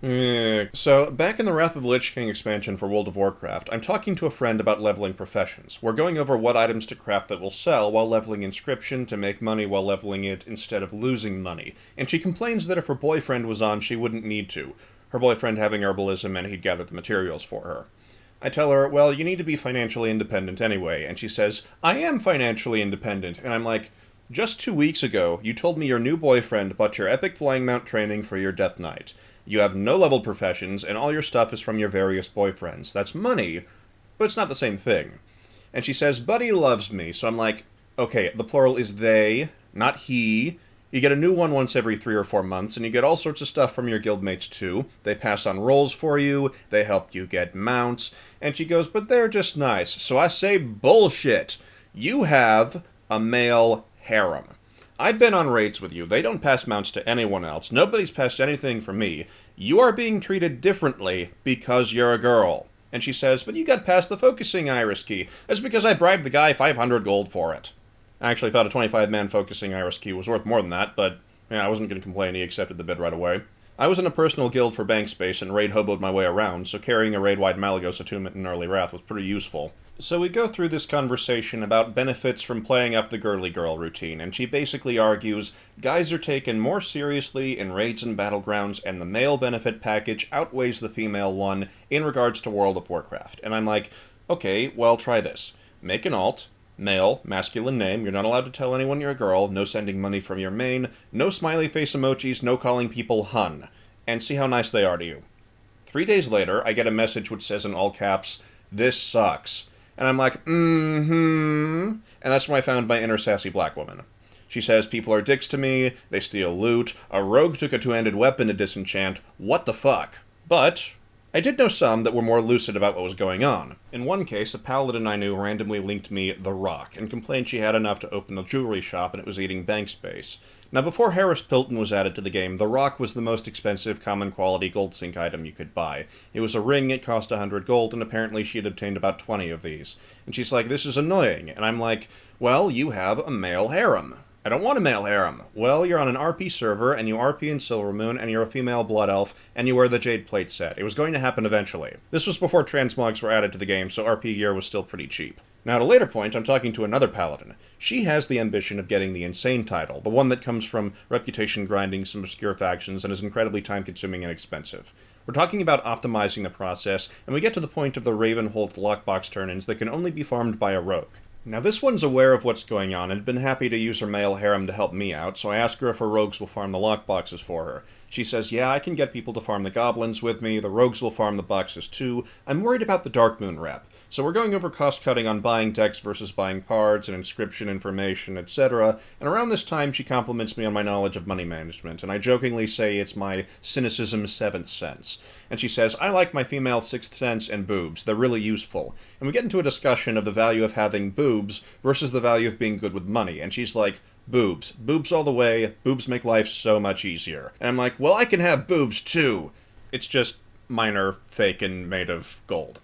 So, back in the Wrath of the Lich King expansion for World of Warcraft, I'm talking to a friend about leveling professions. We're going over what items to craft that will sell while leveling inscription to make money while leveling it instead of losing money. And she complains that if her boyfriend was on, she wouldn't need to. Her boyfriend having herbalism and he'd gather the materials for her. I tell her, well, you need to be financially independent anyway, and she says, I am financially independent, and I'm like, just 2 weeks ago, you told me your new boyfriend bought your epic flying mount training for your Death Knight. You have no leveled professions, and all your stuff is from your various boyfriends. That's money, but it's not the same thing. And she says, Buddy loves me, so I'm like, okay, the plural is they, not he. You get a new one once every 3 or 4 months, and you get all sorts of stuff from your guildmates too. They pass on rolls for you, they help you get mounts, and she goes, but they're just nice. So I say, bullshit. You have a male harem. I've been on raids with you. They don't pass mounts to anyone else. Nobody's passed anything for me. You are being treated differently because you're a girl. And she says, but you got past the focusing iris key. That's because I bribed the guy 500 gold for it. I actually thought a 25-man focusing iris key was worth more than that, but yeah, I wasn't going to complain. He accepted the bid right away. I was in a personal guild for bank space and raid hoboed my way around, so carrying a raid-wide Malagos attunement in Early Wrath was pretty useful. So we go through this conversation about benefits from playing up the girly girl routine, and she basically argues guys are taken more seriously in raids and battlegrounds, and the male benefit package outweighs the female one in regards to World of Warcraft. And I'm like, okay, well, try this. Make an alt, male, masculine name, you're not allowed to tell anyone you're a girl, no sending money from your main, no smiley face emojis, no calling people hun, and see how nice they are to you. 3 days later, I get a message which says in all caps, this sucks. And I'm like, and that's when I found my inner sassy black woman. She says people are dicks to me, they steal loot, a rogue took a two-handed weapon to disenchant, what the fuck? But I did know some that were more lucid about what was going on. In one case, a paladin I knew randomly linked me The Rock, and complained she had enough to open a jewelry shop and it was eating bank space. Now, before Harris Pilton was added to the game, The Rock was the most expensive common quality gold sync item you could buy. It was a ring, it cost 100 gold, and apparently she had obtained about 20 of these. And she's like, this is annoying. And I'm like, well, you have a male harem. I don't want a male harem. Well, you're on an RP server, and you RP in Silvermoon, and you're a female blood elf, and you wear the Jade Plate set. It was going to happen eventually. This was before transmogs were added to the game, so RP gear was still pretty cheap. Now, at a later point, I'm talking to another paladin. She has the ambition of getting the Insane title, the one that comes from reputation grinding some obscure factions and is incredibly time-consuming and expensive. We're talking about optimizing the process, and we get to the point of the Ravenholt lockbox turn-ins that can only be farmed by a rogue. Now, this one's aware of what's going on and had been happy to use her male harem to help me out, so I ask her if her rogues will farm the lockboxes for her. She says, yeah, I can get people to farm the goblins with me, the rogues will farm the boxes too. I'm worried about the Darkmoon rep. So we're going over cost-cutting on buying decks versus buying cards and inscription information, etc., and around this time she compliments me on my knowledge of money management, and I jokingly say it's my cynicism 7th sense. And she says, I like my female 6th sense and boobs, they're really useful. And we get into a discussion of the value of having boobs versus the value of being good with money, and she's like, boobs. Boobs all the way, boobs make life so much easier. And I'm like, well, I can have boobs too. It's just minor, fake, and made of gold.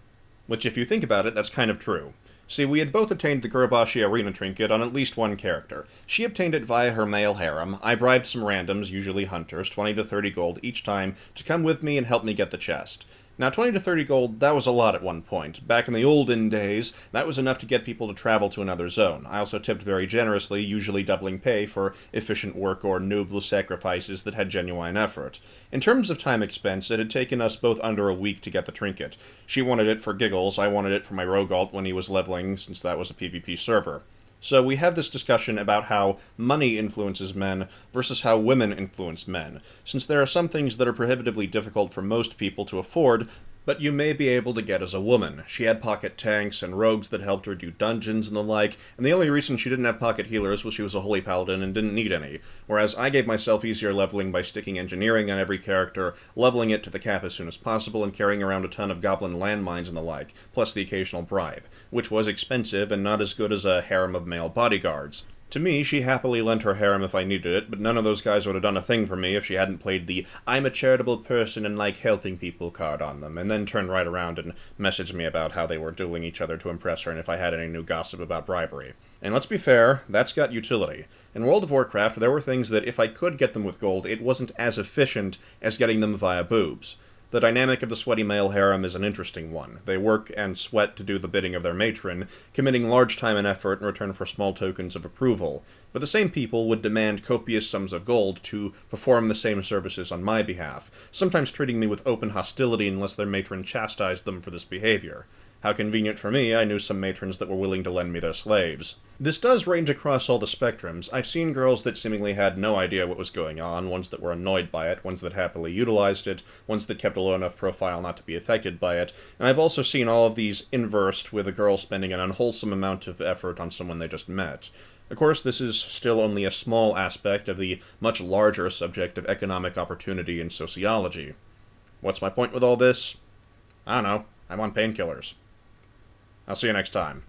Which, if you think about it, that's kind of true. See, we had both obtained the Gurubashi Arena trinket on at least one character. She obtained it via her male harem. I bribed some randoms, usually hunters, 20 to 30 gold each time, to come with me and help me get the chest. Now, 20 to 30 gold, that was a lot at one point. Back in the olden days, that was enough to get people to travel to another zone. I also tipped very generously, usually doubling pay for efficient work or noobless sacrifices that had genuine effort. In terms of time expense, it had taken us both under a week to get the trinket. She wanted it for giggles, I wanted it for my rogue alt when he was leveling, since that was a PvP server. So we have this discussion about how money influences men versus how women influence men, since there are some things that are prohibitively difficult for most people to afford, but you may be able to get as a woman. She had pocket tanks and rogues that helped her do dungeons and the like, and the only reason she didn't have pocket healers was she was a holy paladin and didn't need any, whereas I gave myself easier leveling by sticking engineering on every character, leveling it to the cap as soon as possible, and carrying around a ton of goblin landmines and the like, plus the occasional bribe, which was expensive and not as good as a harem of male bodyguards. To me, she happily lent her harem if I needed it, but none of those guys would have done a thing for me if she hadn't played the I'm a charitable person and like helping people card on them, and then turned right around and messaged me about how they were dueling each other to impress her and if I had any new gossip about bribery. And let's be fair, that's got utility. In World of Warcraft, there were things that if I could get them with gold, it wasn't as efficient as getting them via boobs. The dynamic of the sweaty male harem is an interesting one. They work and sweat to do the bidding of their matron, committing large time and effort in return for small tokens of approval. But the same people would demand copious sums of gold to perform the same services on my behalf, sometimes treating me with open hostility unless their matron chastised them for this behavior. How convenient for me, I knew some matrons that were willing to lend me their slaves. This does range across all the spectrums. I've seen girls that seemingly had no idea what was going on, ones that were annoyed by it, ones that happily utilized it, ones that kept a low enough profile not to be affected by it, and I've also seen all of these inversed with a girl spending an unwholesome amount of effort on someone they just met. Of course, this is still only a small aspect of the much larger subject of economic opportunity in sociology. What's my point with all this? I don't know. I'm on painkillers. I'll see you next time.